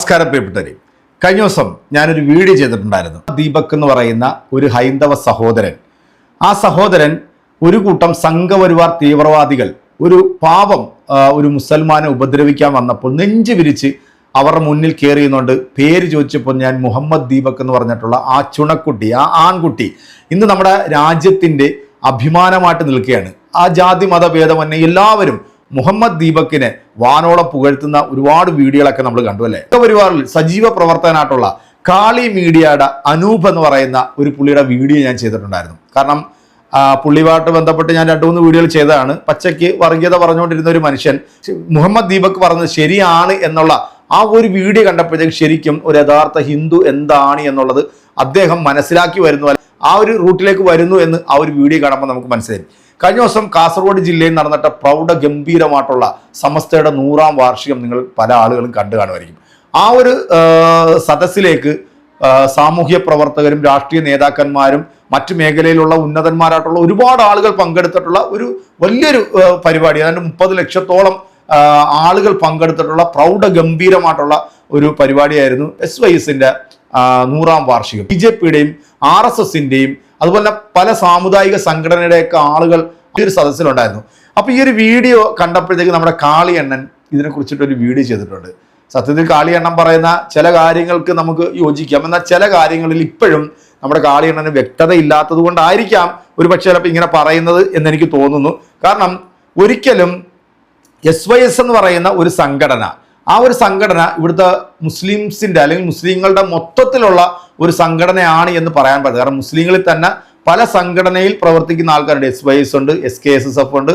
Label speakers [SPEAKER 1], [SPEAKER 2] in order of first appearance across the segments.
[SPEAKER 1] നമസ്കാരം പ്രിയപ്പെട്ടവരെ, കഴിഞ്ഞ ദിവസം ഞാനൊരു വീഡിയോ ചെയ്തിട്ടുണ്ടായിരുന്നു. ദീപക് എന്ന് പറയുന്ന ഒരു ഹൈന്ദവ സഹോദരൻ, ആ സഹോദരൻ ഒരു കൂട്ടം സംഘപരിവാർ തീവ്രവാദികൾ ഒരു പാവം ഒരു മുസൽമാനെ ഉപദ്രവിക്കാൻ വന്നപ്പോൾ നെഞ്ചു വിരിച്ച് അവരുടെ മുന്നിൽ കയറിയുന്നുണ്ട്. പേര് ചോദിച്ചപ്പോൾ ഞാൻ മുഹമ്മദ് ദീപക് എന്ന് പറഞ്ഞിട്ടുള്ള ആ ചുണക്കുട്ടി, ആ ആൺകുട്ടി ഇന്ന് നമ്മുടെ രാജ്യത്തിൻ്റെ അഭിമാനമായിട്ട് നിൽക്കുകയാണ്. ആ ജാതി മതഭേദമന്യേ എല്ലാവരും മുഹമ്മദ് ദീപക്കിനെ വാനോളം പുകഴ്ത്തുന്ന ഒരുപാട് വീഡിയോകളൊക്കെ നമ്മൾ കണ്ടു അല്ലേ. സംഘപരിവാറിൽ സജീവ പ്രവർത്തകനായിട്ടുള്ള കാളി മീഡിയയുടെ അനൂപ് എന്ന് പറയുന്ന ഒരു പുള്ളിയുടെ വീഡിയോ ഞാൻ ചെയ്തിട്ടുണ്ടായിരുന്നു. കാരണം പുള്ളിയുമായിട്ട് ബന്ധപ്പെട്ട് ഞാൻ 2-3 വീഡിയോകൾ ചെയ്തതാണ്. പച്ചയ്ക്ക് വർഗീയത പറഞ്ഞുകൊണ്ടിരുന്ന ഒരു മനുഷ്യൻ മുഹമ്മദ് ദീപക് പറഞ്ഞത് ശരിയാണ് എന്നുള്ള ആ ഒരു വീഡിയോ കണ്ടപ്പോഴത്തേക്ക് ശരിക്കും ഒരു യഥാർത്ഥ ഹിന്ദു എന്താണ് എന്നുള്ളത് അദ്ദേഹം മനസ്സിലാക്കി വരുന്നു, ആ ഒരു റൂട്ടിലേക്ക് വരുന്നു എന്ന് ആ ഒരു വീഡിയോ കാണുമ്പോൾ നമുക്ക് മനസ്സിലായി. കഴിഞ്ഞ ദിവസം കാസർഗോഡ് ജില്ലയിൽ നടന്നിട്ട പ്രൗഢഗംഭീരമായിട്ടുള്ള സമസ്തയുടെ 100ാം വാർഷികം നിങ്ങൾ പല ആളുകളും കണ്ടു കാണുമായിരിക്കും. ആ ഒരു സദസ്സിലേക്ക് സാമൂഹ്യ പ്രവർത്തകരും രാഷ്ട്രീയ നേതാക്കന്മാരും മറ്റു മേഖലയിലുള്ള ഉന്നതന്മാരായിട്ടുള്ള ഒരുപാട് ആളുകൾ പങ്കെടുത്തിട്ടുള്ള ഒരു വലിയൊരു പരിപാടി, അതായത് 30 ലക്ഷത്തോളം ആളുകൾ പങ്കെടുത്തിട്ടുള്ള പ്രൗഢഗംഭീരമായിട്ടുള്ള ഒരു പരിപാടിയായിരുന്നു SYSന്റെ 100ാം വാർഷികം. BJPയുടെയും RSSന്റെയും അതുപോലെ പല സാമുദായിക സംഘടനയുടെയൊക്കെ ആളുകൾ ഈ ഒരു സദസ്സിലുണ്ടായിരുന്നു. അപ്പോൾ ഈ ഒരു വീഡിയോ കണ്ടപ്പോഴത്തേക്ക് നമ്മുടെ കാളിയണ്ണൻ ഇതിനെക്കുറിച്ചിട്ടൊരു വീഡിയോ ചെയ്തിട്ടുണ്ട്. സത്യത്തിൽ കാളിയണ്ണൻ പറയുന്ന ചില കാര്യങ്ങൾക്ക് നമുക്ക് യോജിക്കാം, എന്നാൽ ചില കാര്യങ്ങളിൽ ഇപ്പോഴും നമ്മുടെ കാളിയണ്ണന് വ്യക്തത ഇല്ലാത്തത് കൊണ്ടായിരിക്കാം ഒരു പക്ഷേ ചിലപ്പോൾ ഇങ്ങനെ പറയുന്നത് എന്നെനിക്ക് തോന്നുന്നു. കാരണം ഒരിക്കലും SYS എന്ന് പറയുന്ന ഒരു സംഘടന, ആ ഒരു സംഘടന ഇവിടുത്തെ മുസ്ലിംസിൻ്റെ അല്ലെങ്കിൽ മുസ്ലിങ്ങളുടെ മൊത്തത്തിലുള്ള ഒരു സംഘടനയാണ് എന്ന് പറയാൻ പറ്റില്ല. കാരണം മുസ്ലിങ്ങളിൽ തന്നെ പല സംഘടനയിൽ പ്രവർത്തിക്കുന്ന ആൾക്കാരുണ്ട്. SYS ഉണ്ട്, SKSSF ഉണ്ട്,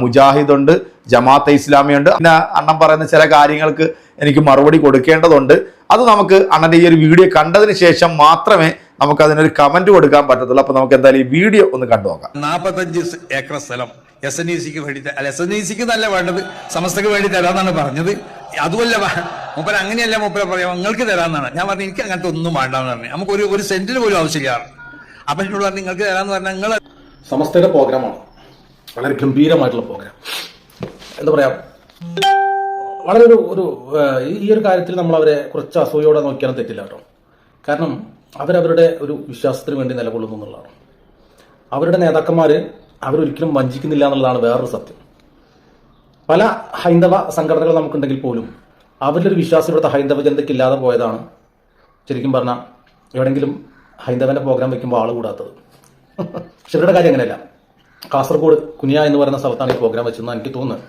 [SPEAKER 1] മുജാഹിദ് ഉണ്ട്, ജമാഅത്തെ ഇസ്ലാമി ഉണ്ട്. പിന്നെ അണ്ണൻ പറയുന്ന ചില കാര്യങ്ങൾക്ക് എനിക്ക് മറുപടി കൊടുക്കേണ്ടതുണ്ട്. അത് നമുക്ക് അണ്ണൻ്റെ ഈ ഒരു വീഡിയോ കണ്ടതിന് ശേഷം മാത്രമേ നമുക്ക് അതിനൊരു കമന്റ് കൊടുക്കാൻ പറ്റത്തുള്ളൂ. അപ്പൊ നമുക്ക് എന്തായാലും ഈ വീഡിയോ ഒന്ന് കണ്ടു നോക്കാം.
[SPEAKER 2] 45 ഏക്കർ സ്ഥലം SNECക്ക് വേണ്ടി, അല്ല SNECക്ക് നല്ല വേണ്ടത്, സമസ്തക്ക് വേണ്ടി തരാന്നാണ് പറഞ്ഞത്. അതുമല്ല മൂപ്പര അങ്ങനെയല്ല, മൂപ്പര പറയാം നിങ്ങൾക്ക് തരാന്നാണ്. ഞാൻ പറഞ്ഞു എനിക്ക് അങ്ങനത്തെ ഒന്നും വേണ്ടാന്ന് പറഞ്ഞു. നമുക്ക് ഒരു സെന്റിന് പോലും ആവശ്യമില്ല. അപ്പൊ എന്നോട് പറഞ്ഞു നിങ്ങൾക്ക് തരാന്ന് പറഞ്ഞാൽ നിങ്ങൾ
[SPEAKER 3] സമസ്തയുടെ പ്രോഗ്രാമാണ്, വളരെ ഗംഭീരമായിട്ടുള്ള പ്രോഗ്രാം. എന്താ പറയാ, വളരെ ഒരു ഈ ഒരു കാര്യത്തിൽ നമ്മൾ അവരെ കുറച്ച് അസൂയോടെ നോക്കിയാലും തെറ്റില്ല കേട്ടോ. കാരണം അവരവരുടെ ഒരു വിശ്വാസത്തിന് വേണ്ടി നിലകൊള്ളുന്നു എന്നുള്ളതാണ്. അവരുടെ നേതാക്കന്മാർ അവരൊരിക്കലും വഞ്ചിക്കുന്നില്ല എന്നുള്ളതാണ് വേറൊരു സത്യം. പല ഹൈന്ദവ സംഘടനകൾ നമുക്കുണ്ടെങ്കിൽ പോലും അവരുടെ ഒരു വിശ്വാസം ഇവിടുത്തെ ഹൈന്ദവ ജനതയ്ക്ക് ഇല്ലാതെ പോയതാണ് ശരിക്കും പറഞ്ഞാൽ എവിടെയെങ്കിലും ഹൈന്ദവന്റെ പ്രോഗ്രാം വെക്കുമ്പോൾ ആൾ കൂടാത്തത്. പക്ഷെ ഇവരുടെ കാര്യം അങ്ങനെയല്ല. കാസർഗോഡ് കുനിയ എന്ന് പറയുന്ന സ്ഥലത്താണ് ഈ പ്രോഗ്രാം വെച്ചതെന്ന് എനിക്ക് തോന്നുന്നത്.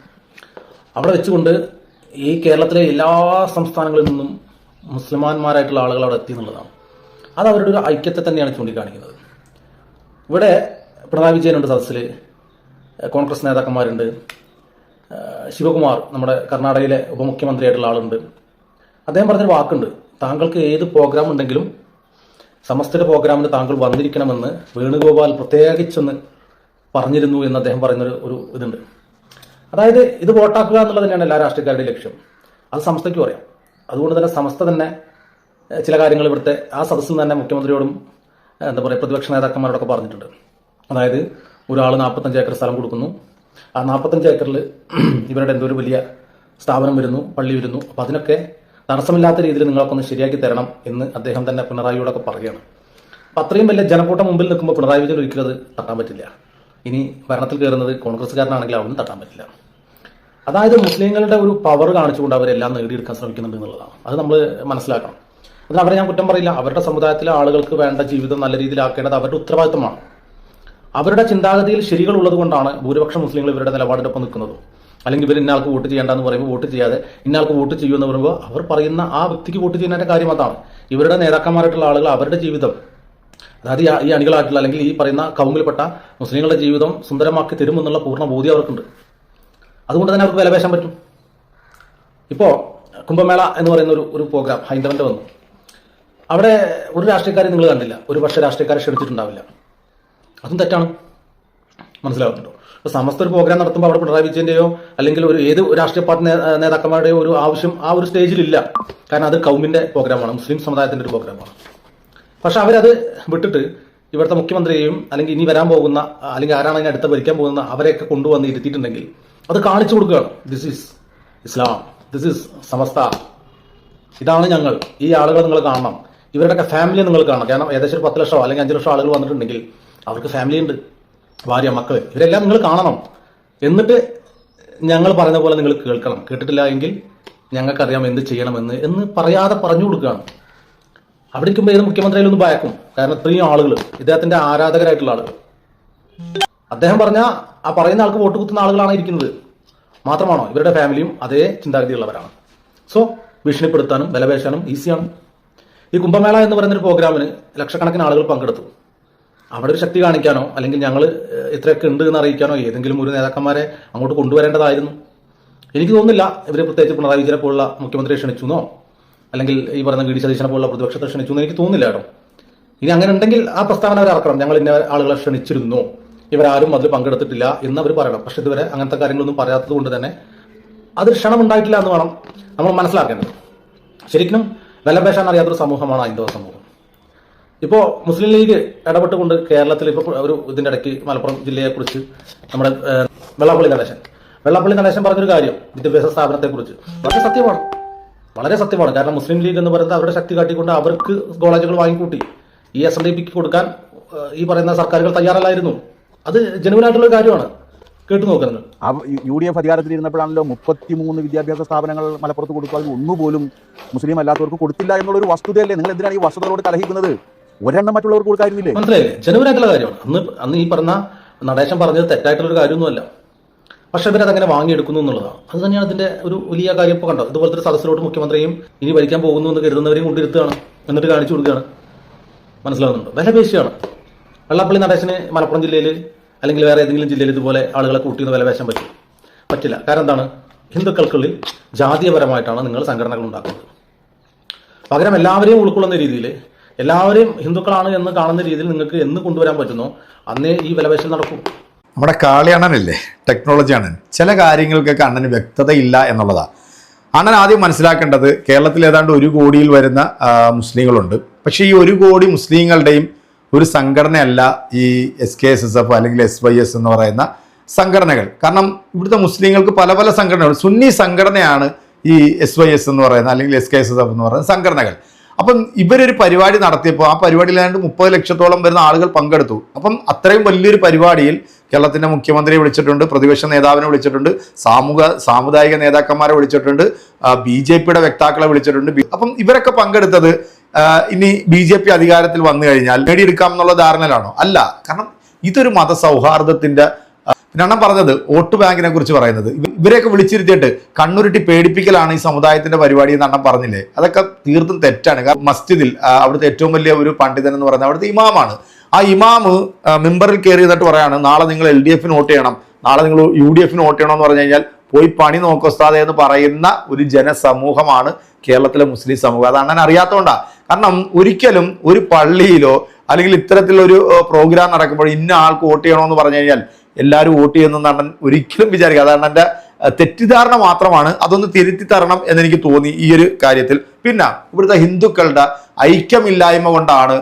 [SPEAKER 3] അവിടെ വെച്ചുകൊണ്ട് ഈ കേരളത്തിലെ എല്ലാ സംസ്ഥാനങ്ങളിൽ നിന്നും മുസ്ലിമാന്മാരായിട്ടുള്ള ആളുകൾ അവിടെ എത്തി എന്നുള്ളതാണ്. അത് അവരുടെ ഒരു ഐക്യത്തെ തന്നെയാണ് ചൂണ്ടിക്കാണിക്കുന്നത്. ഇവിടെ പിണറായി വിജയനുണ്ട് സദസ്സിൽ, കോൺഗ്രസ് നേതാക്കന്മാരുണ്ട്, ശിവകുമാർ നമ്മുടെ കർണാടകയിലെ ഉപമുഖ്യമന്ത്രിയായിട്ടുള്ള ആളുണ്ട്. അദ്ദേഹം പറഞ്ഞൊരു വാക്കുണ്ട്, താങ്കൾക്ക് ഏത് പ്രോഗ്രാം ഉണ്ടെങ്കിലും സമസ്തയുടെ പ്രോഗ്രാമിന് താങ്കൾ വന്നിരിക്കണമെന്ന് വേണുഗോപാൽ പ്രത്യേകിച്ചൊന്ന് പറഞ്ഞിരുന്നു എന്ന് അദ്ദേഹം പറയുന്നൊരു ഇതുണ്ട്. അതായത് ഇത് വോട്ടാക്കുക എന്നുള്ളത് തന്നെയാണ് എല്ലാ രാഷ്ട്രീയക്കാരുടെയും ലക്ഷ്യം. അത് സമസ്തയ്ക്കും അറിയാം. അതുകൊണ്ട് തന്നെ സമസ്ത തന്നെ ചില കാര്യങ്ങൾ ഇവിടുത്തെ ആ സദസ്സിൽ തന്നെ മുഖ്യമന്ത്രിയോടും എന്താ പറയുക പ്രതിപക്ഷ നേതാക്കന്മാരോടൊക്കെ പറഞ്ഞിട്ടുണ്ട്. അതായത് ഒരാൾ 45 ഏക്കർ സ്ഥലം കൊടുക്കുന്നു, ആ 45 ഏക്കറിൽ ഇവരുടെ എന്തോ ഒരു വലിയ സ്ഥാപനം വരുന്നു, പള്ളി വരുന്നു, അപ്പം അതിനൊക്കെ തടസ്സമില്ലാത്ത രീതിയിൽ നിങ്ങൾക്കൊന്ന് ശരിയാക്കി തരണം എന്ന് അദ്ദേഹം തന്നെ പിണറായിയോടൊക്കെ പറയുകയാണ്. അപ്പം അത്രയും വലിയ ജനക്കൂട്ടം മുമ്പിൽ നിൽക്കുമ്പോൾ പിണറായി വിജയൻ ഒരിക്കലും അത് തട്ടാൻ പറ്റില്ല. ഇനി ഭരണത്തിൽ കയറുന്നത് കോൺഗ്രസ്സുകാരനാണെങ്കിൽ അവനും തട്ടാൻ പറ്റില്ല. അതായത് മുസ്ലിങ്ങളുടെ ഒരു പവർ കാണിച്ചുകൊണ്ട് അവരെല്ലാം നേടിയെടുക്കാൻ ശ്രമിക്കുന്നുണ്ട് എന്നുള്ളതാണ്. അത് നമ്മൾ മനസ്സിലാക്കണം. അതിന് അവരെ ഞാൻ കുറ്റം പറയില്ല. അവരുടെ സമുദായത്തിലെ ആളുകൾക്ക് വേണ്ട ജീവിതം നല്ല രീതിയിലാക്കേണ്ടത് അവരുടെ ഉത്തരവാദിത്തമാണ്. അവരുടെ ചിന്താഗതിയിൽ ശരികൾ ഉള്ളത് കൊണ്ടാണ് ഭൂരിപക്ഷം മുസ്ലിങ്ങൾ ഇവരുടെ നിലപാടിനൊപ്പം നിൽക്കുന്നത്. അല്ലെങ്കിൽ ഇവർ ഇന്നയാൾക്ക് വോട്ട് ചെയ്യേണ്ടെന്ന് പറയുമ്പോൾ വോട്ട് ചെയ്യാതെ ഇന്നയാൾക്ക് വോട്ട് ചെയ്യുമെന്ന് പറയുമ്പോൾ അവർ പറയുന്ന ആ വ്യക്തിക്ക് വോട്ട് ചെയ്യുന്നതിന്റെ കാര്യം അതാണ്. ഇവരുടെ നേതാക്കന്മാരായിട്ടുള്ള ആളുകൾ അവരുടെ ജീവിതം, അതായത് ഈ അണികളായിട്ടുള്ള അല്ലെങ്കിൽ ഈ പറയുന്ന കൗമിൽപ്പെട്ട മുസ്ലിങ്ങളുടെ ജീവിതം സുന്ദരമാക്കി തരുമെന്നുള്ള പൂർണ്ണ ബോധ്യം അവർക്കുണ്ട്. അതുകൊണ്ട് തന്നെ അവർക്ക് വിലപേശാൻ പറ്റും. ഇപ്പോൾ കുംഭമേള എന്ന് പറയുന്ന ഒരു പ്രോഗ്രാം ഹൈന്ദവന്റെ വന്നു. അവിടെ ഒരു രാഷ്ട്രീയക്കാരെ നിങ്ങൾ കണ്ടില്ല, ഒരു പക്ഷേ രാഷ്ട്രീയക്കാരെ ക്ഷണിച്ചിട്ടുണ്ടാവില്ല. അതും തെറ്റാണ്, മനസ്സിലാവുന്നുണ്ടോ? ഇപ്പോൾ സമസ്ത ഒരു പ്രോഗ്രാം നടത്തുമ്പോൾ അവിടെ പിണറായി വിജയന്റെയോ അല്ലെങ്കിൽ ഏത് രാഷ്ട്രീയ പാർട്ടി നേതാക്കന്മാരുടെയോ ഒരു ആവശ്യം ആ ഒരു സ്റ്റേജിലില്ല. കാരണം അത് കൗമിന്റെ പ്രോഗ്രാമാണ്, മുസ്ലിം സമുദായത്തിന്റെ ഒരു പ്രോഗ്രാമാണ്. പക്ഷെ അവരത് വിട്ടിട്ട് ഇവിടുത്തെ മുഖ്യമന്ത്രിയെയും അല്ലെങ്കിൽ ഇനി വരാൻ പോകുന്ന അല്ലെങ്കിൽ ആരാണ് അതിന് അടുത്ത് ഭരിക്കാൻ പോകുന്ന അവരെയൊക്കെ കൊണ്ടുവന്ന് ഇരുത്തിയിട്ടുണ്ടെങ്കിൽ അത് കാണിച്ചു കൊടുക്കുകയാണ്. This is Islam, this is Samastha, ഇതാണ് ഞങ്ങൾ, ഈ ആളുകളെ നിങ്ങൾ കാണണം, ഇവരുടെയൊക്കെ ഫാമിലി നിങ്ങൾ കാണണം. കാരണം ഏകദേശം ഒരു 10 ലക്ഷമോ അല്ലെങ്കിൽ 5 ലക്ഷം ആളുകൾ വന്നിട്ടുണ്ടെങ്കിൽ അവർക്ക് ഫാമിലി ഉണ്ട്, ഭാര്യ, മക്കൾ, ഇവരെല്ലാം നിങ്ങൾ കാണണം. എന്നിട്ട് ഞങ്ങൾ പറയുന്ന പോലെ നിങ്ങൾ കേൾക്കണം. കേട്ടിട്ടില്ല എങ്കിൽ ഞങ്ങൾക്കറിയാം എന്ത് ചെയ്യണമെന്ന് എന്ന് പറയാതെ പറഞ്ഞു കൊടുക്കുകയാണ്. അവിടെ ഇരിക്കുമ്പോൾ ഏത് മുഖ്യമന്ത്രിയിലൊന്ന് ഭയക്കും. കാരണം ഇത്രയും ആളുകൾ, ഇദ്ദേഹത്തിന്റെ ആരാധകരായിട്ടുള്ള ആളുകൾ, അദ്ദേഹം പറഞ്ഞ ആ പറയുന്ന ആൾക്ക് വോട്ട് കുത്തുന്ന ആളുകളാണ് ഇരിക്കുന്നത്. മാത്രമാണോ ഇവരുടെ ഫാമിലിയും അതേ ചിന്താഗതിയുള്ളവരാണ്. സോ ഭീഷണിപ്പെടുത്താനും വിലപേശാനും ഈസിയാണ്. ഈ കുംഭമേള എന്ന് പറയുന്നൊരു പ്രോഗ്രാമിന് ലക്ഷക്കണക്കിന് ആളുകൾ പങ്കെടുത്തു. അവിടെ ഒരു ശക്തി കാണിക്കാനോ അല്ലെങ്കിൽ ഞങ്ങൾ ഇത്രയൊക്കെ ഉണ്ട് എന്ന് അറിയിക്കാനോ ഏതെങ്കിലും ഒരു നേതാക്കന്മാരെ അങ്ങോട്ട് കൊണ്ടുവരേണ്ടതായിരുന്നു. എനിക്ക് തോന്നുന്നില്ല ഇവർ പ്രത്യേകിച്ച് പിണറായി വിജയനെ പോലുള്ള മുഖ്യമന്ത്രിയെ ക്ഷണിച്ചുവെന്നോ അല്ലെങ്കിൽ ഈ പറയുന്ന വി ഡി സതീശനെ പോലുള്ള പ്രതിപക്ഷത്തെ ക്ഷണിച്ചു എന്ന് എനിക്ക് തോന്നുന്നില്ല കേട്ടോ. ഇനി അങ്ങനെ ഉണ്ടെങ്കിൽ ആ പ്രസ്താവന അവർ ഇറക്കണം. ഞങ്ങൾ ഇന്ന ആളുകളെ ക്ഷണിച്ചിരുന്നു, ഇവരാരും അതിൽ പങ്കെടുത്തിട്ടില്ല എന്ന് അവർ പറയണം. പക്ഷെ ഇതുവരെ അങ്ങനത്തെ കാര്യങ്ങളൊന്നും പറയാത്തത് കൊണ്ട് തന്നെ അത് ക്ഷണം ഉണ്ടായിട്ടില്ല എന്ന് വേണം നമ്മൾ മനസ്സിലാക്കേണ്ടത്. ശരിക്കും വിലപേശാൻ അറിയാത്തൊരു സമൂഹമാണ് ഹൈന്ദവ സമൂഹം. ഇപ്പോൾ മുസ്ലിം ലീഗ് ഇടപെട്ടുകൊണ്ട് കേരളത്തിൽ ഇപ്പോൾ ഒരു ഇതിൻ്റെ ഇടയ്ക്ക് മലപ്പുറം ജില്ലയെക്കുറിച്ച് നമ്മുടെ വെള്ളാപ്പള്ളി നടേശൻ പറഞ്ഞൊരു കാര്യം വിദ്യാഭ്യാസ സ്ഥാപനത്തെക്കുറിച്ച് വളരെ സത്യമാണ്, വളരെ സത്യമാണ്. കാരണം മുസ്ലിം ലീഗ് എന്ന് പറയുന്നത് അവരുടെ ശക്തി കാട്ടിക്കൊണ്ട് അവർക്ക് കോളേജുകൾ വാങ്ങിക്കൂട്ടി ഈ SNDPക്ക് കൊടുക്കാൻ ഈ പറയുന്ന സർക്കാരുകൾ തയ്യാറല്ലായിരുന്നു. അത് ജനുവനായിട്ടുള്ള കാര്യമാണ്. കേട്ടു നോക്കുന്നത്
[SPEAKER 4] UDF അധികാരത്തിലിരുന്നപ്പോഴാണല്ലോ 33 വിദ്യാഭ്യാസ സ്ഥാപനങ്ങൾ മലപ്പുറത്ത് കൊടുത്തു. അതിൽ ഒന്നുപോലും മുസ്ലിം അല്ലാത്തവർക്ക് കൊടുത്തില്ല എന്നുള്ളൊരു വസ്തുതയല്ലേ? നിങ്ങൾ എന്തിനാണ് ഈ വസ്തുതകളോട് കലഹിക്കുന്നത്? ഒരെണ്ണം മറ്റുള്ളവർക്ക് കൊടുക്കായിരുന്നില്ലേ?
[SPEAKER 3] മനസ്സിലായില്ലേ? ജനുവനായിട്ടുള്ള കാര്യമാണ്. അന്ന് ഈ പറഞ്ഞ നടേശൻ പറഞ്ഞത് തെറ്റായിട്ടുള്ളൊരു കാര്യമൊന്നുമല്ല. പക്ഷെ ഇവരതങ്ങനെ വാങ്ങിയെടുക്കുന്നു എന്നുള്ളതാണ്. അത് തന്നെയാണ് ഇതിന്റെ ഒരു വലിയ കാര്യം. ഇപ്പോൾ കണ്ടോ, ഇതുപോലത്തെ ഒരു സദസ്സിലോട്ട് മുഖ്യമന്ത്രിയും ഇനി ഭരിക്കാൻ പോകുന്നു എന്ന് കരുതുന്നവരെയും കൊണ്ടിരുത്തുകയാണ്, എന്നിട്ട് കാണിച്ചു കൊടുക്കുകയാണ്. മനസ്സിലാവുന്നുണ്ടോ? വിലപേശിയാണ്. വെള്ളാപ്പള്ളി നടേശന് മലപ്പുറം ജില്ലയിൽ അല്ലെങ്കിൽ വേറെ ഏതെങ്കിലും ജില്ലയിൽ ഇതുപോലെ ആളുകളെ കൂട്ടിയെന്ന് വിലപേശാൻ പറ്റില്ല. കാരണം എന്താണ്? ഹിന്ദുക്കൾക്കുള്ളിൽ ജാതീയപരമായിട്ടാണ് നിങ്ങൾ സംഘടനകൾ ഉണ്ടാക്കുന്നത്. പകരം എല്ലാവരെയും ഉൾക്കൊള്ളുന്ന രീതിയിൽ, എല്ലാവരെയും ഹിന്ദുക്കളാണ് എന്ന് കാണുന്ന രീതിയിൽ നിങ്ങൾക്ക് എന്ന് കൊണ്ടുവരാൻ പറ്റുന്നോ അന്നേ ഈ വിലപേശൽ നടക്കും.
[SPEAKER 1] നമ്മുടെ കാളിയണ്ണനല്ലേ, ടെക്നോളജി അണ്ണൻ, ചില കാര്യങ്ങൾക്കൊക്കെ അണ്ണന് വ്യക്തതയില്ല എന്നുള്ളതാണ്. അണ്ണൻ ആദ്യം മനസ്സിലാക്കേണ്ടത് കേരളത്തിൽ ഏതാണ്ട് 1 കോടിയിൽ വരുന്ന മുസ്ലിങ്ങളുണ്ട്. പക്ഷേ ഈ 1 കോടി മുസ്ലിങ്ങളുടെയും ഒരു സംഘടനയല്ല ഈ SKSSF അല്ലെങ്കിൽ SYS എന്ന് പറയുന്ന സംഘടനകൾ. കാരണം ഇവിടുത്തെ മുസ്ലിങ്ങൾക്ക് പല പല സംഘടനകൾ, സുന്നി സംഘടനയാണ് ഈ SYS എന്ന് പറയുന്ന അല്ലെങ്കിൽ SKSSF എന്ന് പറയുന്ന സംഘടനകൾ. അപ്പം ഇവരൊരു പരിപാടി നടത്തിയപ്പോൾ ആ പരിപാടിയിൽ ഏതാണ്ട് 30 ലക്ഷത്തോളം വരുന്ന ആളുകൾ പങ്കെടുത്തു. അപ്പം അത്രയും വലിയൊരു പരിപാടിയിൽ കേരളത്തിൻ്റെ മുഖ്യമന്ത്രിയെ വിളിച്ചിട്ടുണ്ട്, പ്രതിപക്ഷ നേതാവിനെ വിളിച്ചിട്ടുണ്ട്, സാമുദായിക നേതാക്കന്മാരെ വിളിച്ചിട്ടുണ്ട്, BJPയുടെ വക്താക്കളെ വിളിച്ചിട്ടുണ്ട്. അപ്പം ഇവരൊക്കെ പങ്കെടുത്തത് ഇനി BJP അധികാരത്തിൽ വന്നു കഴിഞ്ഞാൽ നേടിയെടുക്കാം എന്നുള്ള ധാരണയിലാണോ? അല്ല. കാരണം ഇതൊരു മതസൗഹാർദ്ദത്തിന്റെ, ഞാൻ പറഞ്ഞത് വോട്ട് ബാങ്കിനെ കുറിച്ച് പറയുന്നത്, ഇവരെയൊക്കെ വിളിച്ചിരുത്തിയിട്ട് കണ്ണുരുട്ടി പേടിപ്പിക്കലാണ് ഈ സമുദായത്തിന്റെ പരിപാടി എന്ന് അണ്ണൻ പറഞ്ഞില്ലേ? അതൊക്കെ തീർത്തും തെറ്റാണ്. കാരണം മസ്ജിദിൽ അവിടുത്തെ ഏറ്റവും വലിയ ഒരു പണ്ഡിതൻ എന്ന് പറയുന്നത് അവിടുത്തെ ഇമാമാണ്. ആ ഇമാമ് മെമ്പറിൽ കയറി എന്നിട്ട് പറയാണ്, നാളെ നിങ്ങൾ LDFന് വോട്ട് ചെയ്യണം, നാളെ നിങ്ങൾ UDFന് വോട്ട് ചെയ്യണം എന്ന് പറഞ്ഞു കഴിഞ്ഞാൽ പോയി പണി നോക്കോസ്താദെ എന്ന് പറയുന്ന ഒരു ജനസമൂഹമാണ് കേരളത്തിലെ മുസ്ലിം സമൂഹം. അത് അണ്ണൻ അറിയാത്തതുകൊണ്ടാണ്. കാരണം ഒരിക്കലും ഒരു പള്ളിയിലോ അല്ലെങ്കിൽ ഇത്തരത്തിലൊരു പ്രോഗ്രാം നടക്കുമ്പോൾ ഇന്ന ആൾക്ക് വോട്ട് ചെയ്യണമെന്ന് പറഞ്ഞു കഴിഞ്ഞാൽ എല്ലാവരും വോട്ട് ചെയ്യുന്ന അണ്ണൻ ഒരിക്കലും വിചാരിക്കുക. അതാണ് എൻ്റെ തെറ്റിദ്ധാരണ മാത്രമാണ്. അതൊന്ന് തിരുത്തി തരണം എന്നെനിക്ക് തോന്നി ഈ ഒരു കാര്യത്തിൽ. പിന്നെ ഇവിടുത്തെ ഹിന്ദുക്കളുടെ ഐക്യമില്ലായ്മ കൊണ്ടാണ്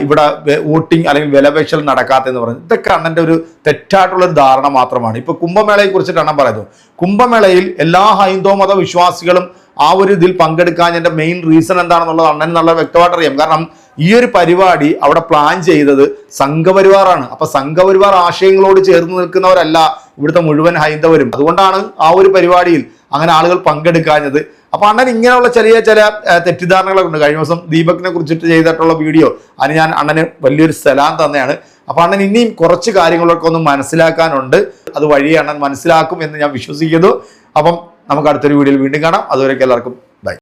[SPEAKER 1] ഇവിടെ വോട്ടിംഗ് അല്ലെങ്കിൽ വിലപേശൽ നടക്കാത്തെന്ന് പറയുന്നത്. ഇതൊക്കെ അണ്ണൻ്റെ ഒരു തെറ്റായിട്ടുള്ളൊരു ധാരണ മാത്രമാണ്. ഇപ്പൊ കുംഭമേളയെ കുറിച്ചിട്ട് അണ്ണൻ പറയുന്നു, കുംഭമേളയിൽ എല്ലാ ഹൈന്ദവ മത വിശ്വാസികളും ആ ഒരു ഇതിൽ പങ്കെടുക്കാൻ എൻ്റെ മെയിൻ റീസൺ എന്താണെന്നുള്ളത് അണ്ണൻ നല്ല വ്യക്തമായിട്ട് അറിയാം. കാരണം ഈ ഒരു പരിപാടി അവിടെ പ്ലാൻ ചെയ്തത് സംഘപരിവാറാണ്. അപ്പൊ സംഘപരിവാർ ആശയങ്ങളോട് ചേർന്ന് നിൽക്കുന്നവരല്ല ഇവിടുത്തെ മുഴുവൻ ഹൈന്ദവരും. അതുകൊണ്ടാണ് ആ ഒരു പരിപാടിയിൽ അങ്ങനെ ആളുകൾ പങ്കെടുക്കാഞ്ഞത്. അപ്പൊ അണ്ണൻ ഇങ്ങനെയുള്ള ചില തെറ്റിദ്ധാരണകളൊക്കെ ഉണ്ട്. കഴിഞ്ഞ ദിവസം ദീപകിനെ കുറിച്ചിട്ട് ചെയ്തിട്ടുള്ള വീഡിയോ അതിന് ഞാൻ അണ്ണന് വലിയൊരു സലാം തന്നെയാണ്. അപ്പൊ അണ്ണൻ ഇനിയും കുറച്ച് കാര്യങ്ങളൊക്കെ ഒന്ന് മനസ്സിലാക്കാനുണ്ട്. അത് വഴി അണ്ണൻ മനസ്സിലാക്കും എന്ന് ഞാൻ വിശ്വസിക്കുന്നു. അപ്പം നമുക്ക് അടുത്തൊരു വീഡിയോയിൽ വീണ്ടും കാണാം. അതുവരെയൊക്കെ എല്ലാവർക്കും